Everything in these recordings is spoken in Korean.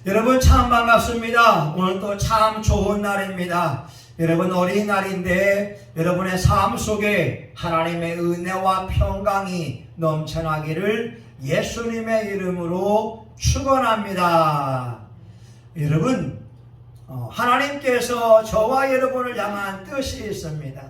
여러분 참 반갑습니다. 오늘 또 참 좋은 날입니다. 여러분 어린이날인데 여러분의 삶 속에 하나님의 은혜와 평강이 넘쳐나기를 예수님의 이름으로 축원합니다. 여러분 하나님께서 저와 여러분을 향한 뜻이 있습니다.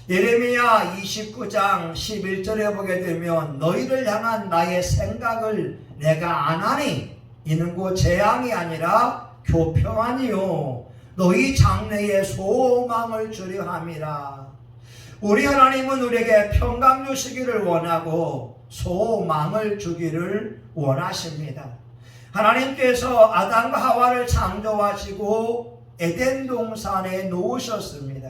예레미야 29장 11절에 보게 되면 너희를 향한 나의 생각을 내가 아나니 이는 곧 재앙이 아니라 교평하니요 너희 장래에 소망을 주려 함이라. 우리 하나님은 우리에게 평강 주시기를 원하고 소망을 주기를 원하십니다. 하나님께서 아담과 하와를 창조하시고 에덴 동산에 놓으셨습니다.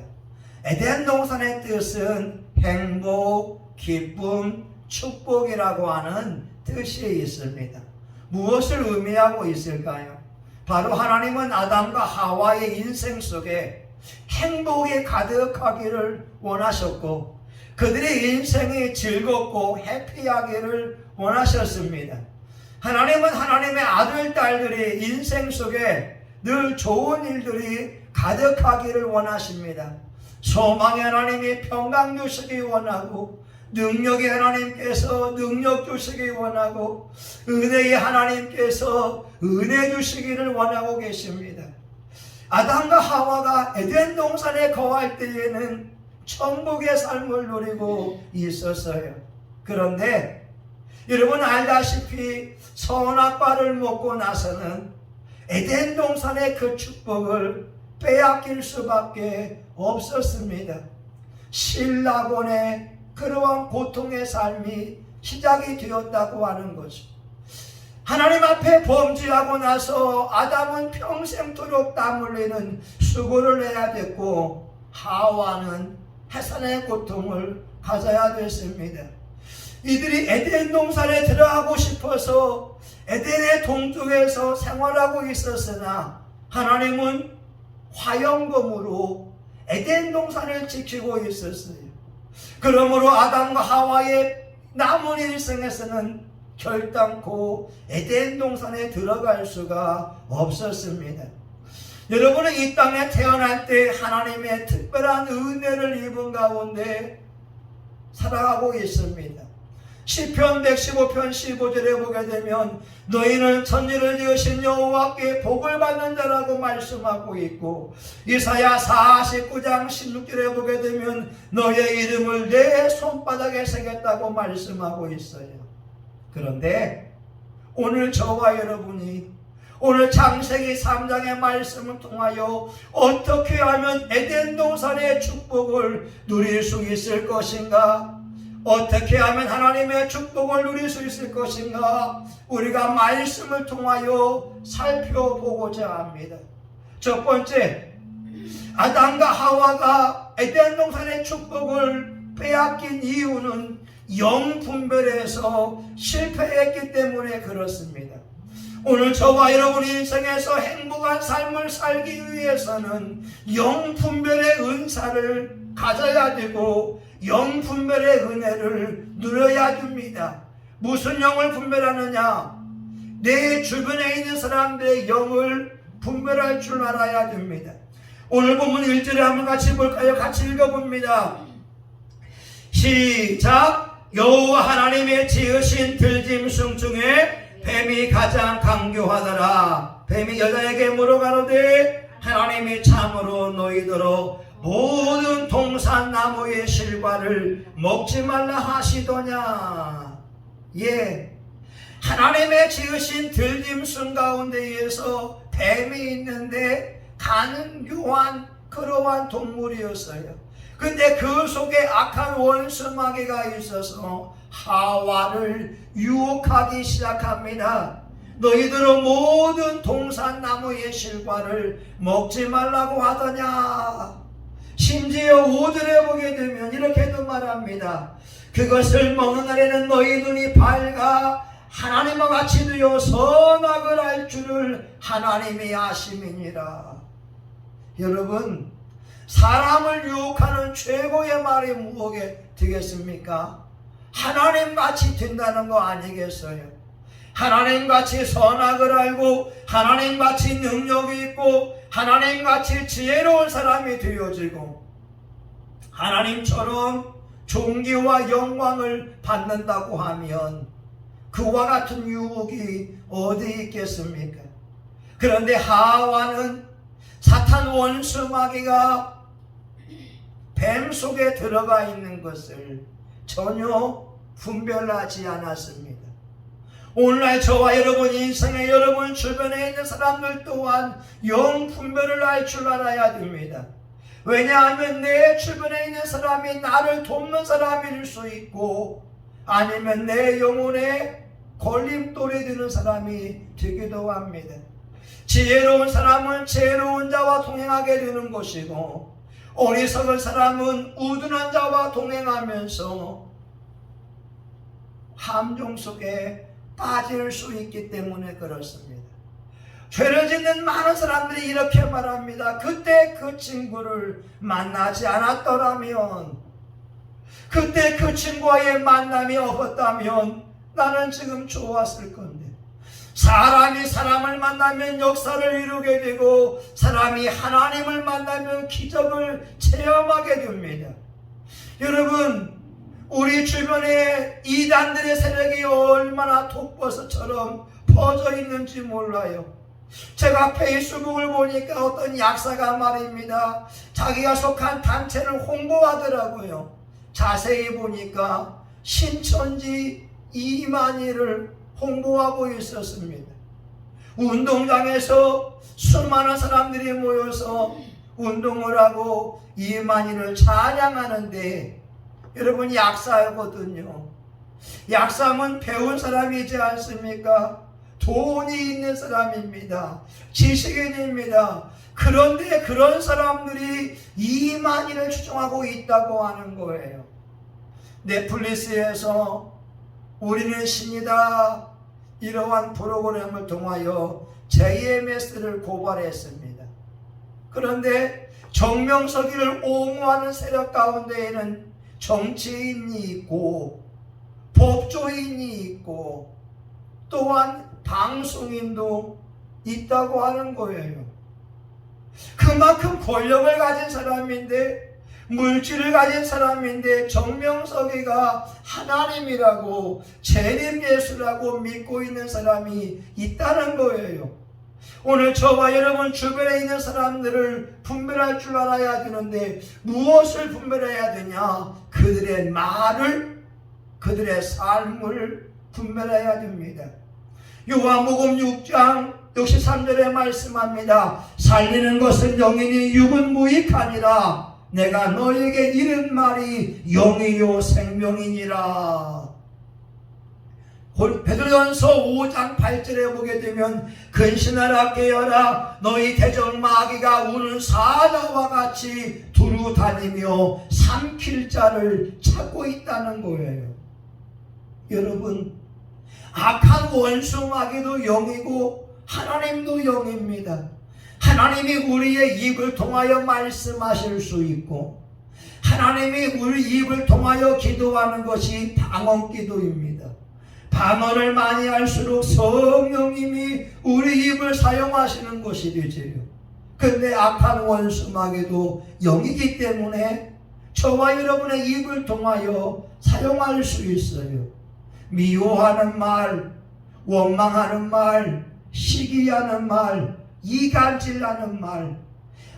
에덴 동산의 뜻은 행복, 기쁨, 축복이라고 하는 뜻이 있습니다. 무엇을 의미하고 있을까요? 바로 하나님은 아담과 하와의 인생 속에 행복이 가득하기를 원하셨고 그들의 인생이 즐겁고 해피하기를 원하셨습니다. 하나님은 하나님의 아들, 딸들이 인생 속에 늘 좋은 일들이 가득하기를 원하십니다. 소망의 하나님이 평강 주시기 원하고 능력의 하나님께서 능력 주시기 원하고 은혜의 하나님께서 은혜 주시기를 원하고 계십니다. 아담과 하와가 에덴 동산에 거할 때에는 천국의 삶을 누리고 있었어요. 그런데 여러분 알다시피 선악과를 먹고 나서는 에덴 동산의 그 축복을 빼앗길 수밖에 없었습니다. 신라곤의 그러한 고통의 삶이 시작이 되었다고 하는 거죠. 하나님 앞에 범죄하고 나서 아담은 평생토록 땀 흘리는 수고를 해야 됐고 하와는 해산의 고통을 가져야 됐습니다. 이들이 에덴 동산에 들어가고 싶어서 에덴의 동쪽에서 생활하고 있었으나 하나님은 화영검으로 에덴 동산을 지키고 있었어요. 그러므로 아담과 하와의 남은 일생에서는 결단코 에덴 동산에 들어갈 수가 없었습니다. 여러분은 이 땅에 태어날 때 하나님의 특별한 은혜를 입은 가운데 살아가고 있습니다. 시편 115편 15절에 보게 되면 너희는 천지를 지으신 여호와께 복을 받는 자라고 말씀하고 있고 이사야 49장 16절에 보게 되면 너의 이름을 내 손바닥에 새겼다고 말씀하고 있어요. 그런데 오늘 저와 여러분이 오늘 창세기 3장의 말씀을 통하여 어떻게 하면 에덴 동산의 축복을 누릴 수 있을 것인가? 어떻게 하면 하나님의 축복을 누릴 수 있을 것인가? 우리가 말씀을 통하여 살펴보고자 합니다. 첫 번째, 아담과 하와가 에덴 동산의 축복을 빼앗긴 이유는 영분별에서 실패했기 때문에 그렇습니다. 오늘 저와 여러분 인생에서 행복한 삶을 살기 위해서는 영분별의 은사를 가져야 되고 영분별의 은혜를 누려야 됩니다. 무슨 영을 분별하느냐? 내 주변에 있는 사람들의 영을 분별할 줄 알아야 됩니다. 오늘 본문 1절에 한번 같이 볼까요? 같이 읽어봅니다. 시작! 여호와 하나님의 지으신 들짐승 중에 뱀이 가장 강교하더라. 뱀이 여자에게 물어가로되 하나님이 참으로 너희더러 모든 동산나무의 실과를 먹지 말라 하시더냐. 예, 하나님의 지으신 들짐승 가운데에서 뱀이 있는데 간교한 그러한 동물이었어요. 근데 그 속에 악한 원수마귀가 있어서 하와를 유혹하기 시작합니다. 너희들은 모든 동산나무의 실과를 먹지 말라고 하더냐. 심지어 5절에 보게 되면 이렇게도 말합니다. 그것을 먹는 날에는 너희 눈이 밝아 하나님과 같이 되어 선악을 알 줄을 하나님이 아심이니라. 여러분, 사람을 유혹하는 최고의 말이 무엇이 되겠습니까? 하나님같이 된다는 거 아니겠어요? 하나님같이 선악을 알고 하나님같이 능력이 있고 하나님같이 지혜로운 사람이 되어지고 하나님처럼 존귀와 영광을 받는다고 하면 그와 같은 유혹이 어디 있겠습니까? 그런데 하와는 사탄 원수 마귀가 뱀 속에 들어가 있는 것을 전혀 분별하지 않았습니다. 오늘날 저와 여러분 인생에 여러분 주변에 있는 사람들 또한 영 분별을 할 줄 알아야 됩니다. 왜냐하면 내 주변에 있는 사람이 나를 돕는 사람일 수 있고 아니면 내 영혼에 걸림돌이 되는 사람이 되기도 합니다. 지혜로운 사람은 지혜로운 자와 동행하게 되는 것이고 어리석은 사람은 우둔한 자와 동행하면서 함정 속에 빠질 수 있기 때문에 그렇습니다. 죄를 짓는 많은 사람들이 이렇게 말합니다. 그때 그 친구를 만나지 않았더라면, 그때 그 친구와의 만남이 없었다면 나는 지금 좋았을 건데. 사람이 사람을 만나면 역사를 이루게 되고 사람이 하나님을 만나면 기적을 체험하게 됩니다. 여러분, 우리 주변에 이단들의 세력이 얼마나 독버섯처럼 퍼져 있는지 몰라요. 제가 페이스북을 보니까 어떤 약사가 말입니다. 자기가 속한 단체를 홍보하더라고요. 자세히 보니까 신천지 이만희를 홍보하고 있었습니다. 운동장에서 수많은 사람들이 모여서 운동을 하고 이만희를 찬양하는데 여러분 약사거든요. 약사면 배운 사람이지 않습니까? 돈이 있는 사람입니다. 지식인입니다. 그런데 그런 사람들이 이만희를 추종하고 있다고 하는 거예요. 넷플릭스에서 우리는 신이다 이러한 프로그램을 통하여 JMS를 고발했습니다. 그런데 정명석이를 옹호하는 세력 가운데에는 정치인이 있고 법조인이 있고 또한 방송인도 있다고 하는 거예요. 그만큼 권력을 가진 사람인데 물질을 가진 사람인데 정명석이가 하나님이라고 재림 예수라고 믿고 있는 사람이 있다는 거예요. 오늘 저와 여러분 주변에 있는 사람들을 분별할 줄 알아야 되는데 무엇을 분별해야 되냐? 그들의 말을, 그들의 삶을 분별해야 됩니다. 요한복음 6장 63절에 말씀합니다. 살리는 것은 영이니 육은 무익하니라. 내가 너에게 이른 말이 영이요 생명이니라. 베드로전서 5장 8절에 보게 되면 근신하라 깨어라 너희 대적 마귀가 우는 사자와 같이 두루 다니며 삼킬 자를 찾고 있다는 거예요. 여러분, 악한 원수 마귀도 영이고 하나님도 영입니다. 하나님이 우리의 입을 통하여 말씀하실 수 있고 하나님이 우리 입을 통하여 기도하는 것이 방언 기도입니다. 방언을 많이 할수록 성령님이 우리 입을 사용하시는 것이 되지요. 근데 악한 원수 마귀도 영이기 때문에 저와 여러분의 입을 통하여 사용할 수 있어요. 미워하는 말, 원망하는 말, 시기하는 말, 이간질하는 말,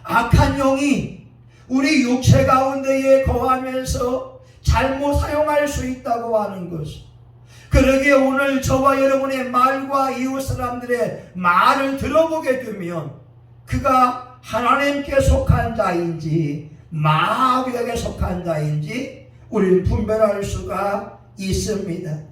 악한 영이 우리 육체 가운데에 거하면서 잘못 사용할 수 있다고 하는 것이. 그러기에 오늘 저와 여러분의 말과 이웃 사람들의 말을 들어보게 되면 그가 하나님께 속한 자인지 마귀에게 속한 자인지 우리는 분별할 수가 있습니다.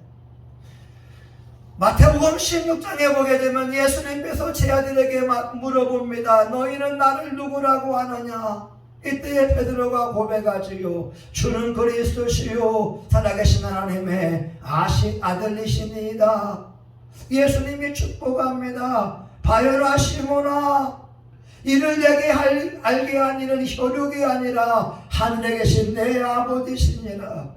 마태복음 16장에 보게 되면 예수님께서 제 아들에게 물어봅니다. 너희는 나를 누구라고 하느냐? 이때 베드로가 고백하지요. 주는 그리스도시요 살아계신 하나님의 아들이시니이다. 예수님이 축복합니다. 바요라 시몬아, 이를 내게 알게 한 이는 혈육이 아니라 하늘에 계신 내 아버지시니라.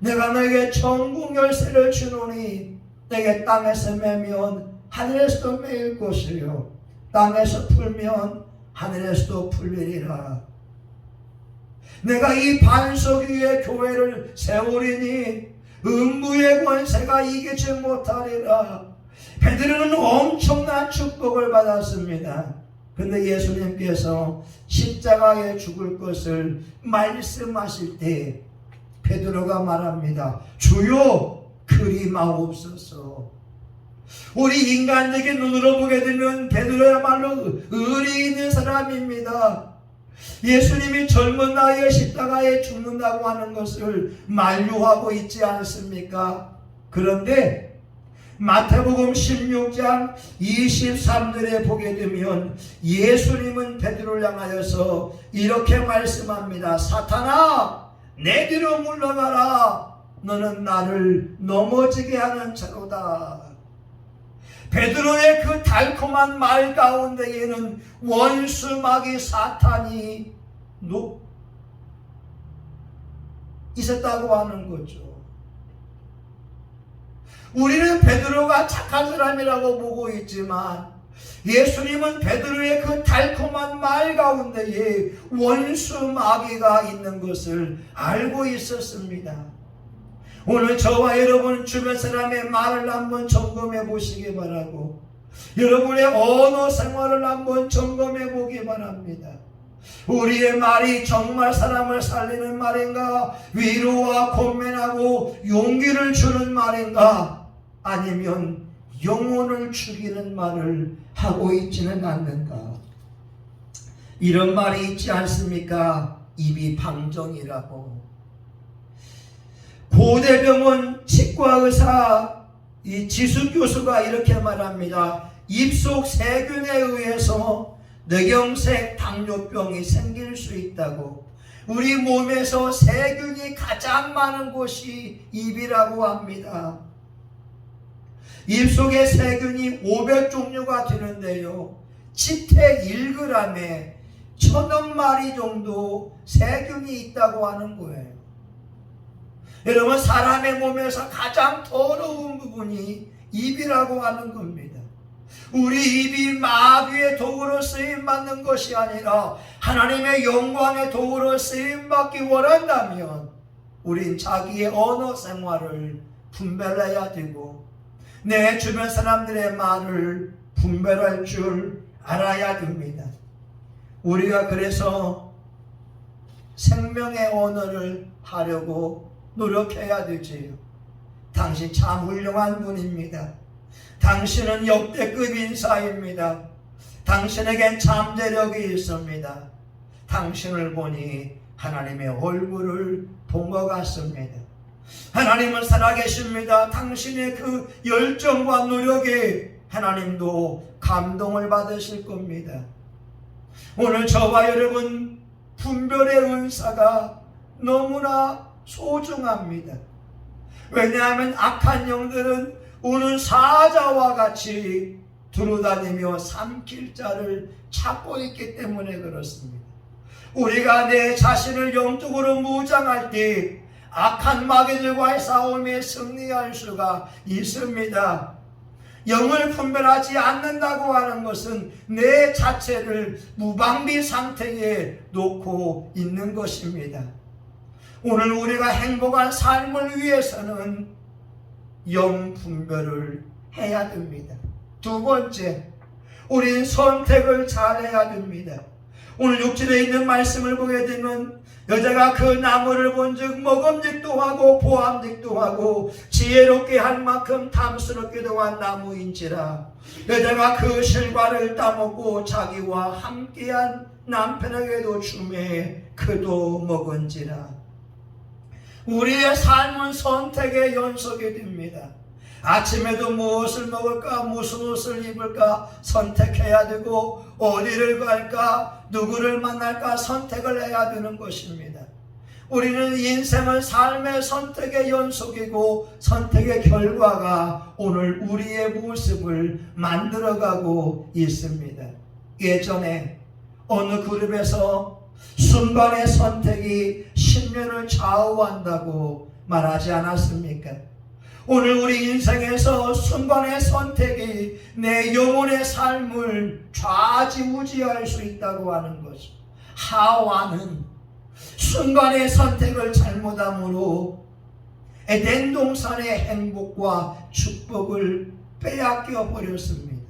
내가 너에게 천국 열쇠를 주노니 내게 땅에서 매면 하늘에서도 매일 것이요 땅에서 풀면 하늘에서도 풀리리라. 내가 이 반석 위에 교회를 세우리니 음부의 권세가 이기지 못하리라. 베드로는 엄청난 축복을 받았습니다. 근데 예수님께서 십자가에 죽을 것을 말씀하실 때 베드로가 말합니다. 주여 그리 마옵소서. 우리 인간적인 눈으로 보게 되면 베드로야말로 의리 있는 사람입니다. 예수님이 젊은 나이에 십자가에 죽는다고 하는 것을 만류하고 있지 않습니까? 그런데 마태복음 16장 23절에 보게 되면 예수님은 베드로를 향하여서 이렇게 말씀합니다. 사탄아, 내 뒤로 물러가라. 너는 나를 넘어지게 하는 자로다. 베드로의 그 달콤한 말 가운데에는 원수 마귀 사탄이 있었다고 하는 거죠. 우리는 베드로가 착한 사람이라고 보고 있지만 예수님은 베드로의 그 달콤한 말 가운데에 원수 마귀가 있는 것을 알고 있었습니다. 오늘 저와 여러분 주변 사람의 말을 한번 점검해 보시기 바라고, 여러분의 언어 생활을 한번 점검해 보기 바랍니다. 우리의 말이 정말 사람을 살리는 말인가? 위로와 권면하고 용기를 주는 말인가? 아니면 영혼을 죽이는 말을 하고 있지는 않는가? 이런 말이 있지 않습니까? 입이 방정이라고. 고대병원 치과의사 지수 교수가 이렇게 말합니다. 입속 세균에 의해서 뇌경색 당뇨병이 생길 수 있다고. 우리 몸에서 세균이 가장 많은 곳이 입이라고 합니다. 입속에 세균이 500종류가 되는데요, 치태 1g에 1000억 마리 정도 세균이 있다고 하는 거예요. 여러분, 사람의 몸에서 가장 더러운 부분이 입이라고 하는 겁니다. 우리 입이 마귀의 도구로 쓰임받는 것이 아니라 하나님의 영광의 도구로 쓰임받기 원한다면 우린 자기의 언어 생활을 분별해야 되고 내 주변 사람들의 말을 분별할 줄 알아야 됩니다. 우리가 그래서 생명의 언어를 하려고 노력해야 되지요. 당신 참 훌륭한 분입니다. 당신은 역대급 인사입니다. 당신에겐 잠재력이 있습니다. 당신을 보니 하나님의 얼굴을 본 것 같습니다. 하나님은 살아계십니다. 당신의 그 열정과 노력에 하나님도 감동을 받으실 겁니다. 오늘 저와 여러분 분별의 은사가 너무나 소중합니다. 왜냐하면 악한 영들은 우는 사자와 같이 두루다니며 삼킬 자를 찾고 있기 때문에 그렇습니다. 우리가 내 자신을 영적으로 무장할 때 악한 마귀들과의 싸움에 승리할 수가 있습니다. 영을 분별하지 않는다고 하는 것은 내 자체를 무방비 상태에 놓고 있는 것입니다. 오늘 우리가 행복한 삶을 위해서는 영 분별을 해야 됩니다. 두 번째, 우리는 선택을 잘해야 됩니다. 오늘 6절에 있는 말씀을 보게 되면 여자가 그 나무를 본즉 먹음직도 하고 보암직도 하고 지혜롭게 할 만큼 탐스럽기도 한 나무인지라. 여자가 그 실과를 따먹고 자기와 함께한 남편에게도 주매 그도 먹은지라. 우리의 삶은 선택의 연속이 됩니다. 아침에도 무엇을 먹을까, 무슨 옷을 입을까 선택해야 되고, 어디를 갈까, 누구를 만날까 선택을 해야 되는 것입니다. 우리는 인생은 삶의 선택의 연속이고 선택의 결과가 오늘 우리의 모습을 만들어가고 있습니다. 예전에 어느 그룹에서 순간의 선택이 10년을 좌우한다고 말하지 않았습니까? 오늘 우리 인생에서 순간의 선택이 내 영혼의 삶을 좌지우지할 수 있다고 하는 것입니다. 하와는 순간의 선택을 잘못함으로 에덴 동산의 행복과 축복을 빼앗겨 버렸습니다.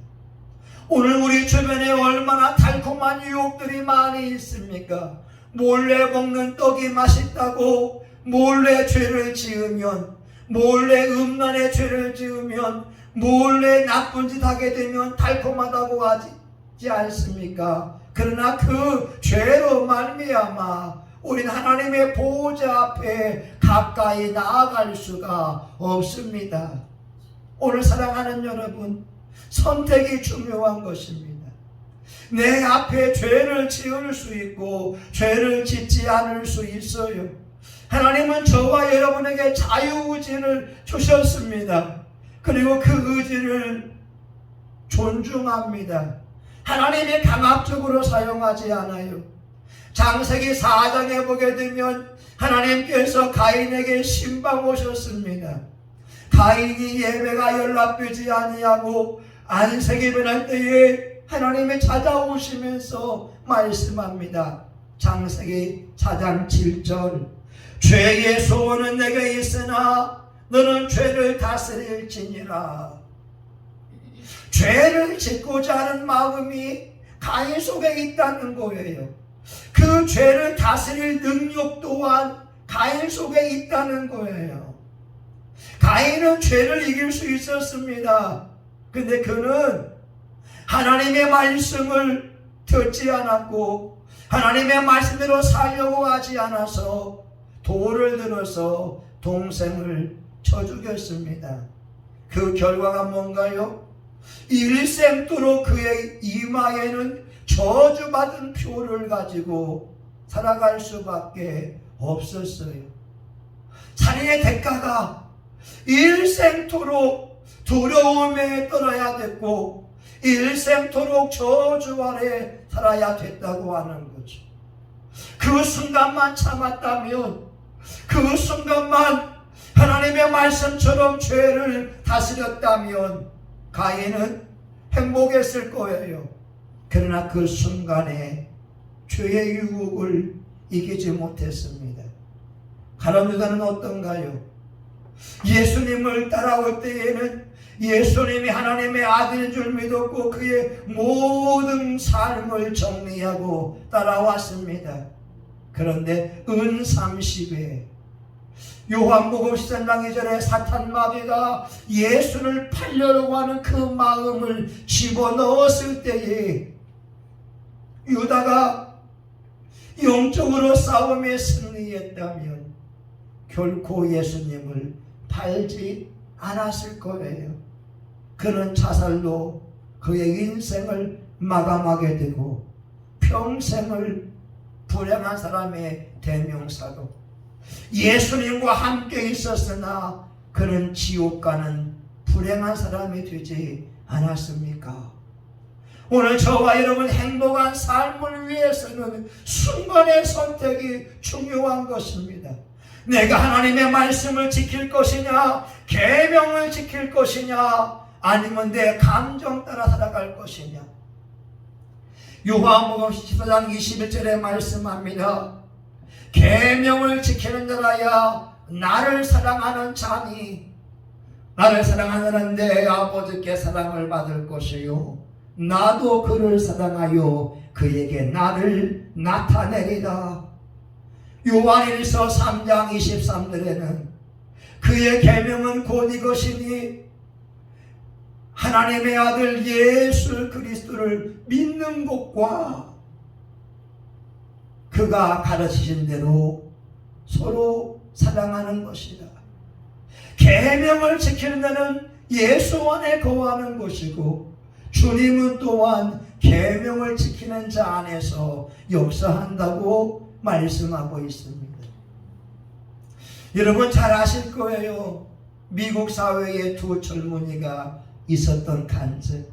오늘 우리 주변에 얼마나 달콤한 유혹들이 많이 있습니까? 몰래 먹는 떡이 맛있다고 몰래 죄를 지으면, 몰래 음란의 죄를 지으면, 몰래 나쁜 짓 하게 되면 달콤하다고 하지 않습니까? 그러나 그 죄로 말미암아 우리는 하나님의 보호자 앞에 가까이 나아갈 수가 없습니다. 오늘 사랑하는 여러분, 선택이 중요한 것입니다. 내 앞에 죄를 지을 수 있고 죄를 짓지 않을 수 있어요. 하나님은 저와 여러분에게 자유의지를 주셨습니다. 그리고 그 의지를 존중합니다. 하나님이 강압적으로 사용하지 않아요. 창세기 4장에 보게 되면 하나님께서 가인에게 신방 오셨습니다. 가인이 예배가 연락되지 아니하고 안색이 변할 때에 하나님이 찾아오시면서 말씀합니다. 창세기 4장 7절, 죄의 소원은 내게 있으나 너는 죄를 다스릴지니라. 죄를 짓고자 하는 마음이 가인 속에 있다는 거예요. 그 죄를 다스릴 능력 또한 가인 속에 있다는 거예요. 가인은 죄를 이길 수 있었습니다. 근데 그는 하나님의 말씀을 듣지 않았고 하나님의 말씀대로 살려고 하지 않아서 돌을 들어서 동생을 쳐 죽였습니다. 그 결과가 뭔가요? 일생토록 그의 이마에는 저주받은 표를 가지고 살아갈 수밖에 없었어요. 살인의 대가가 일생토록 두려움에 떨어야 됐고 일생토록 저주 아래 살아야 됐다고 하는 거죠. 그 순간만 참았다면, 그 순간만 하나님의 말씀처럼 죄를 다스렸다면 가인은 행복했을 거예요. 그러나 그 순간에 죄의 유혹을 이기지 못했습니다. 가룟 유다는 어떤가요? 예수님을 따라올 때에는 예수님이 하나님의 아들인 줄 믿었고 그의 모든 삶을 정리하고 따라왔습니다. 그런데 은 30에 요한복음 13장 2절에 사탄 마귀가 예수를 팔려고 하는 그 마음을 집어넣었을 때에 유다가 영적으로 싸움에 승리했다면 결코 예수님을 팔지 않았을 거예요. 그는 자살로 그의 인생을 마감하게 되고 평생을 불행한 사람의 대명사로 예수님과 함께 있었으나 그는 지옥 가는 불행한 사람이 되지 않았습니까? 오늘 저와 여러분 행복한 삶을 위해서는 순간의 선택이 중요한 것입니다. 내가 하나님의 말씀을 지킬 것이냐, 계명을 지킬 것이냐, 아니면 내 감정 따라 살아갈 것이냐. 요한복음 14장 21절에 말씀합니다. 계명을 지키는 자라야 나를 사랑하는 자니 나를 사랑하는 내 아버지께 사랑을 받을 것이요 나도 그를 사랑하여 그에게 나를 나타내리라. 요한일서 3장 23절에는 그의 계명은 곧 이것이니 하나님의 아들 예수 그리스도를 믿는 것과 그가 가르치신 대로 서로 사랑하는 것이다. 계명을 지키는 자는 예수 안에 거하는 것이고 주님은 또한 계명을 지키는 자 안에서 역사한다고 말씀하고 있습니다. 여러분 잘 아실 거예요. 미국 사회에 두 젊은이가 있었던 간증.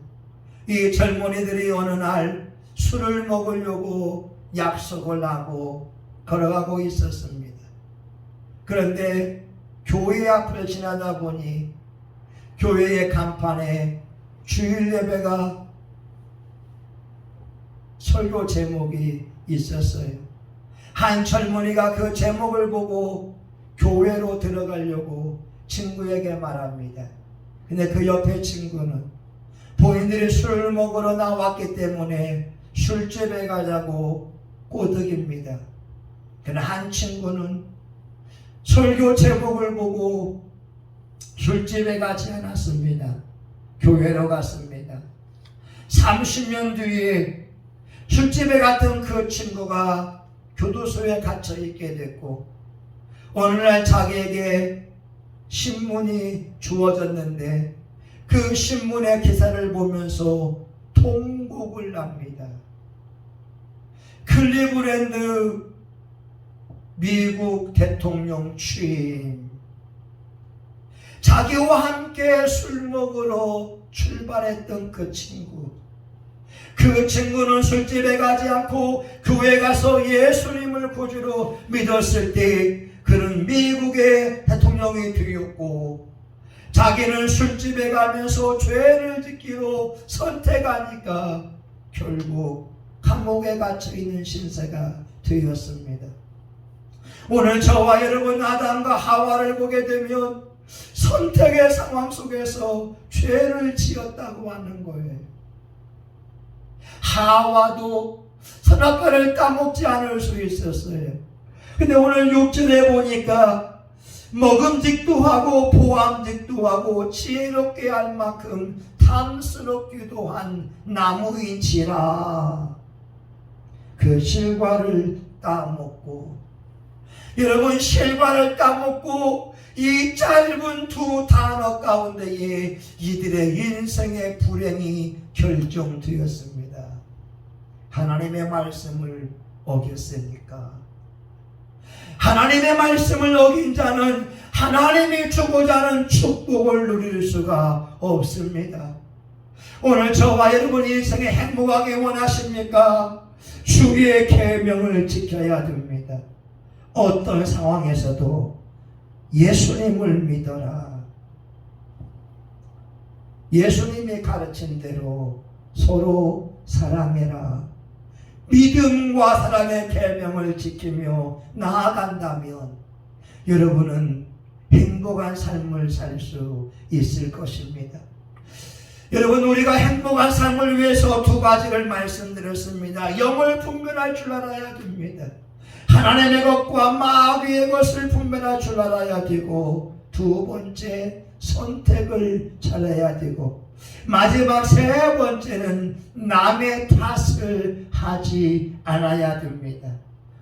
이 젊은이들이 어느 날 술을 먹으려고 약속을 하고 걸어가고 있었습니다. 그런데 교회 앞을 지나다 보니 교회의 간판에 주일 예배가 설교 제목이 있었어요. 한 젊은이가 그 제목을 보고 교회로 들어가려고 친구에게 말합니다. 근데 그 옆에 친구는 본인들이 술을 먹으러 나왔기 때문에 술집에 가자고 꼬드깁니다. 그러나 한 친구는 설교 제목을 보고 술집에 가지 않았습니다. 교회로 갔습니다. 30년 뒤에 술집에 갔던 그 친구가 교도소에 갇혀 있게 됐고, 어느 날 자기에게 신문이 주어졌는데 그 신문의 기사를 보면서 통곡을 합니다. 클리브랜드 미국 대통령 취임, 자기와 함께 술 먹으러 출발했던 그 친구, 그 친구는 술집에 가지 않고 교회에 가서 예수님을 구주로 믿었을 때 그는 미국의 대통령이 되었고, 자기는 술집에 가면서 죄를 짓기로 선택하니까 결국 감옥에 갇혀있는 신세가 되었습니다. 오늘 저와 여러분 아담과 하와를 보게 되면 선택의 상황 속에서 죄를 지었다고 하는 거예요. 하와도 선악과를 따먹지 않을 수 있었어요. 근데 오늘 6절에 보니까 먹음직도 하고 보암직도 하고 지혜롭게 할 만큼 탐스럽기도 한 나무인지라 그 실과를 따먹고, 여러분 실과를 따먹고 이 짧은 두 단어 가운데에 이들의 인생의 불행이 결정되었습니다. 하나님의 말씀을 어겼으니까. 하나님의 말씀을 어긴 자는 하나님이 주고자 하는 축복을 누릴 수가 없습니다. 오늘 저와 여러분 인생에 행복하게 원하십니까? 주의 계명을 지켜야 됩니다. 어떤 상황에서도 예수님을 믿어라. 예수님이 가르친 대로 서로 사랑해라. 믿음과 사랑의 계명을 지키며 나아간다면 여러분은 행복한 삶을 살 수 있을 것입니다. 여러분, 우리가 행복한 삶을 위해서 두 가지를 말씀드렸습니다. 영을 분별할 줄 알아야 됩니다. 하나님의 것과 마귀의 것을 분별할 줄 알아야 되고, 두 번째 선택을 잘해야 되고, 마지막 세 번째는 남의 탓을 하지 않아야 됩니다.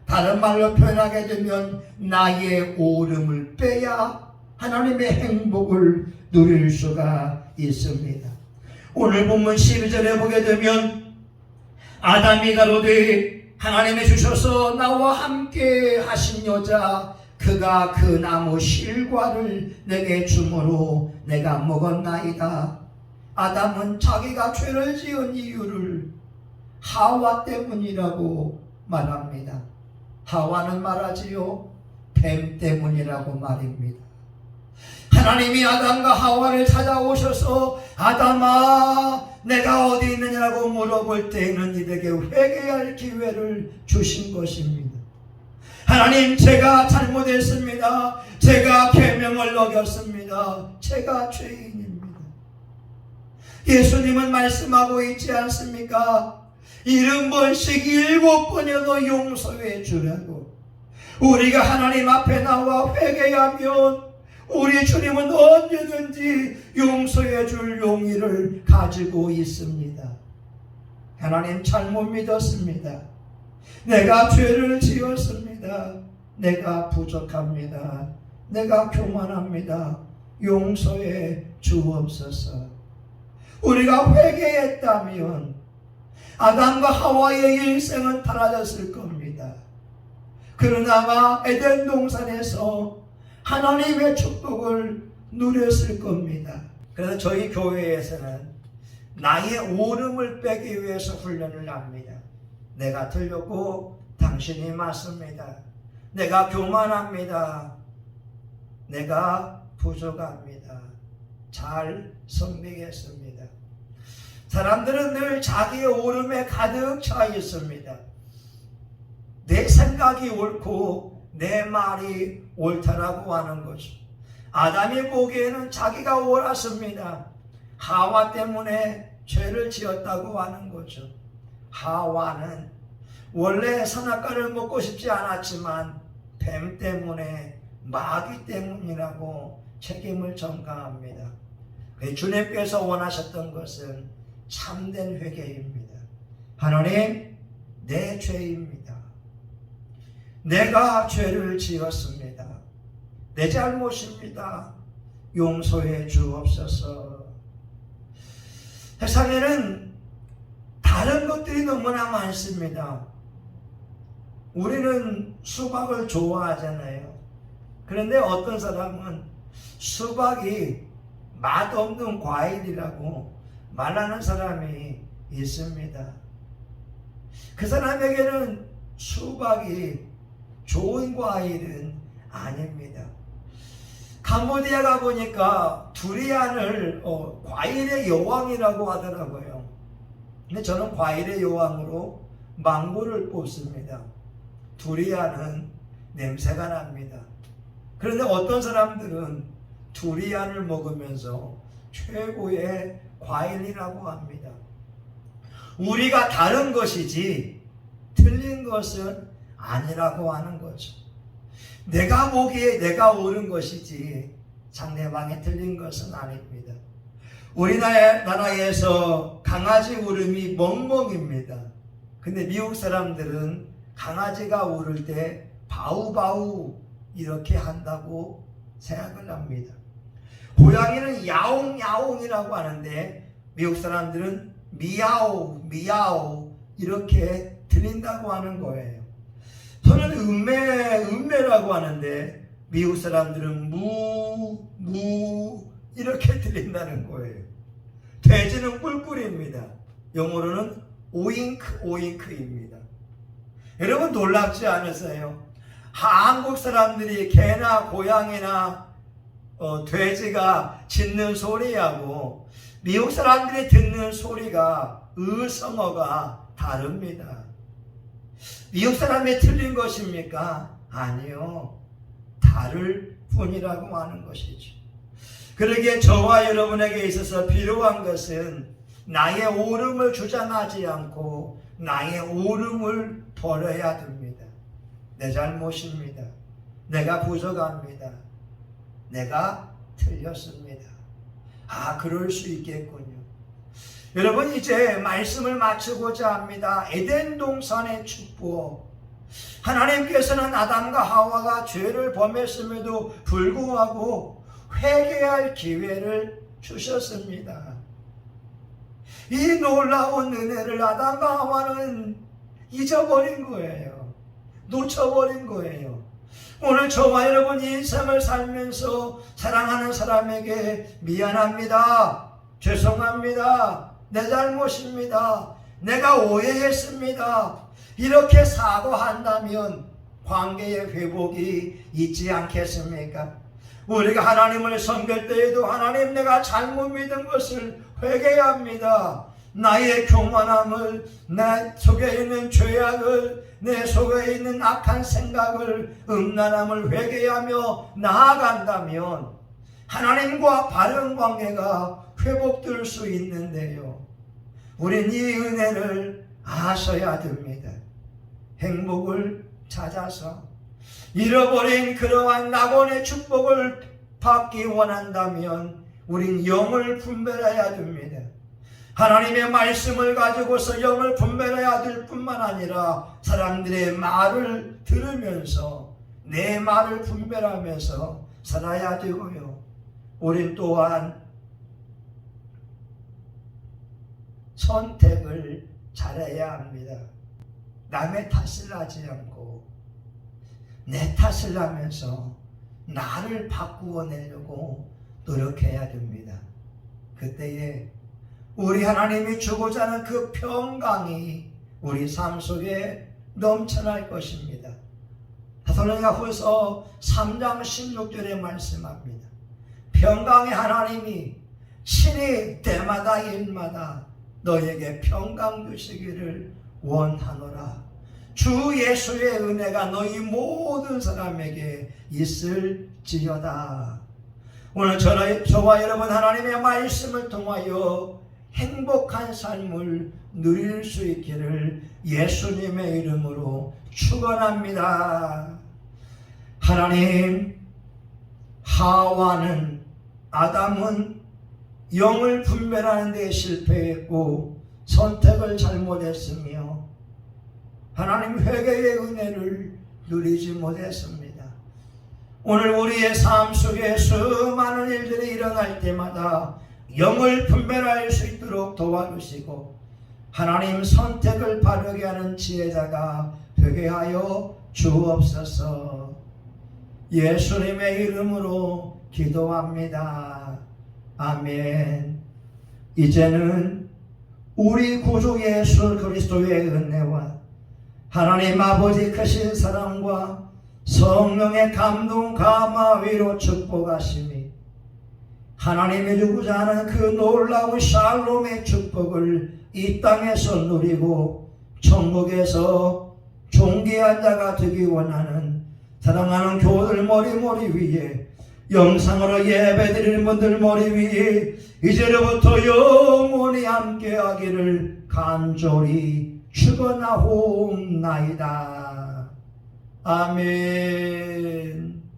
다른 말로 표현하게 되면 나의 오름을 빼야 하나님의 행복을 누릴 수가 있습니다. 오늘 본문 12절에 보게 되면 아담이 가로되 하나님이 주셔서 나와 함께 하신 여자 그가 그 나무 실과를 내게 주므로 내가 먹었나이다. 아담은 자기가 죄를 지은 이유를 하와 때문이라고 말합니다. 하와는 말하지요, 뱀 때문이라고 말입니다. 하나님이 아담과 하와를 찾아오셔서 아담아 내가 어디 있느냐고 물어볼 때에는 이들에게 회개할 기회를 주신 것입니다. 하나님, 제가 잘못했습니다. 제가 계명을 어겼습니다. 제가 죄인입니다. 예수님은 말씀하고 있지 않습니까? 70번씩 7번이라도 용서해 주라고. 우리가 하나님 앞에 나와 회개하면 우리 주님은 언제든지 용서해 줄 용의를 가지고 있습니다. 하나님, 잘못 믿었습니다. 내가 죄를 지었습니다. 내가 부족합니다. 내가 교만합니다. 용서해 주옵소서. 우리가 회개했다면 아담과 하와의 일생은 달라졌을 겁니다. 그러나 에덴 동산에서 하나님의 축복을 누렸을 겁니다. 그래서 저희 교회에서는 나의 오름을 빼기 위해서 훈련을 합니다. 내가 틀렸고 당신이 맞습니다. 내가 교만합니다. 내가 부족합니다. 잘 선명했습니다. 사람들은 늘 자기의 오름에 가득 차 있습니다. 내 생각이 옳고 내 말이 옳다라고 하는 거죠. 아담이 보기에는 자기가 옳았습니다. 하와 때문에 죄를 지었다고 하는 거죠. 하와는 원래 선악과를 먹고 싶지 않았지만 뱀 때문에, 마귀 때문이라고 책임을 전가합니다. 주님께서 원하셨던 것은 참된 회개입니다. 하나님, 내 죄입니다. 내가 죄를 지었습니다. 내 잘못입니다. 용서해 주옵소서. 세상에는 다른 것들이 너무나 많습니다. 우리는 수박을 좋아하잖아요. 그런데 어떤 사람은 수박이 맛없는 과일이라고 말하는 사람이 있습니다. 그 사람에게는 수박이 좋은 과일은 아닙니다. 캄보디아 가보니까 두리안을 과일의 여왕이라고 하더라고요. 근데 저는 과일의 여왕으로 망고를 뽑습니다. 두리안은 냄새가 납니다. 그런데 어떤 사람들은 두리안을 먹으면서 최고의 과일이라고 합니다. 우리가 다른 것이지 틀린 것은 아니라고 하는 거죠. 내가 보기에 내가 옳은 것이지 상대방이 틀린 것은 아닙니다. 우리나라에서 강아지 울음이 멍멍입니다. 근데 미국 사람들은 강아지가 울을 때 바우바우 이렇게 한다고 생각을 합니다. 고양이는 야옹야옹이라고 하는데 미국 사람들은 미야오 미야오 이렇게 들린다고 하는 거예요. 소는 음매라고 하는데 미국 사람들은 무 이렇게 들린다는 거예요. 돼지는 꿀꿀입니다. 영어로는 오잉크입니다. 여러분 놀랍지 않으세요? 한국 사람들이 개나 고양이나 돼지가 짖는 소리하고 미국 사람들이 듣는 소리가 의성어가 다릅니다. 미국 사람이 틀린 것입니까? 아니요. 다를 뿐이라고 하는 것이죠. 그러기에 저와 여러분에게 있어서 필요한 것은 나의 옳음을 주장하지 않고 나의 옳음을 버려야 됩니다. 내 잘못입니다. 내가 부족합니다. 내가 틀렸습니다. 그럴 수 있겠군요. 여러분 이제 말씀을 마치고자 합니다. 에덴 동산의 축복. 하나님께서는 아담과 하와가 죄를 범했음에도 불구하고 회개할 기회를 주셨습니다. 이 놀라운 은혜를 아담과 하와는 잊어버린 거예요. 놓쳐버린 거예요. 오늘 저와 여러분 인생을 살면서 사랑하는 사람에게 미안합니다. 죄송합니다. 내 잘못입니다. 내가 오해했습니다. 이렇게 사과한다면 관계의 회복이 있지 않겠습니까? 우리가 하나님을 섬길 때에도 하나님 내가 잘못 믿은 것을 회개합니다. 나의 교만함을, 내 속에 있는 죄악을, 내 속에 있는 악한 생각을, 음란함을 회개하며 나아간다면 하나님과 바른 관계가 회복될 수 있는데요. 우린 이 은혜를 아셔야 됩니다. 행복을 찾아서 잃어버린 그러한 낙원의 축복을 받기 원한다면 우린 영을 분별해야 됩니다. 하나님의 말씀을 가지고서 영을 분별해야 될 뿐만 아니라 사람들의 말을 들으면서 내 말을 분별하면서 살아야 되고요. 우린 또한 선택을 잘해야 합니다. 남의 탓을 하지 않고 내 탓을 하면서 나를 바꾸어 내려고 노력해야 됩니다. 그때에 우리 하나님이 주고자 하는 그 평강이 우리 삶 속에 넘쳐날 것입니다. 데살로니가후서 3장 16절에 말씀합니다. 평강의 하나님이 신이 때마다 일마다 너에게 평강 주시기를 원하노라. 주 예수의 은혜가 너희 모든 사람에게 있을지어다. 오늘 저와 여러분 하나님의 말씀을 통하여 행복한 삶을 누릴 수 있기를 예수님의 이름으로 축원합니다. 하나님, 하와는, 아담은 영을 분별하는 데 실패했고 선택을 잘못했으며 하나님 회개의 은혜를 누리지 못했습니다. 오늘 우리의 삶 속에 수많은 일들이 일어날 때마다 영을 분별할 수 있도록 도와주시고 하나님 선택을 바르게 하는 지혜자가 되게 하여 주옵소서. 예수님의 이름으로 기도합니다. 아멘. 이제는 우리 구주 예수 그리스도의 은혜와 하나님 아버지 크신 사랑과 성령의 감동 감화 위로 축복하심이 하나님이 주고자 하는 그 놀라운 샬롬의 축복을 이 땅에서 누리고 천국에서 존귀한 자가 되기 원하는 사랑하는 교우들 머리 위에 영상으로 예배드리는 분들 머리 위에 이제로부터 영원히 함께하기를 간절히 축원하옵나이다. 아멘.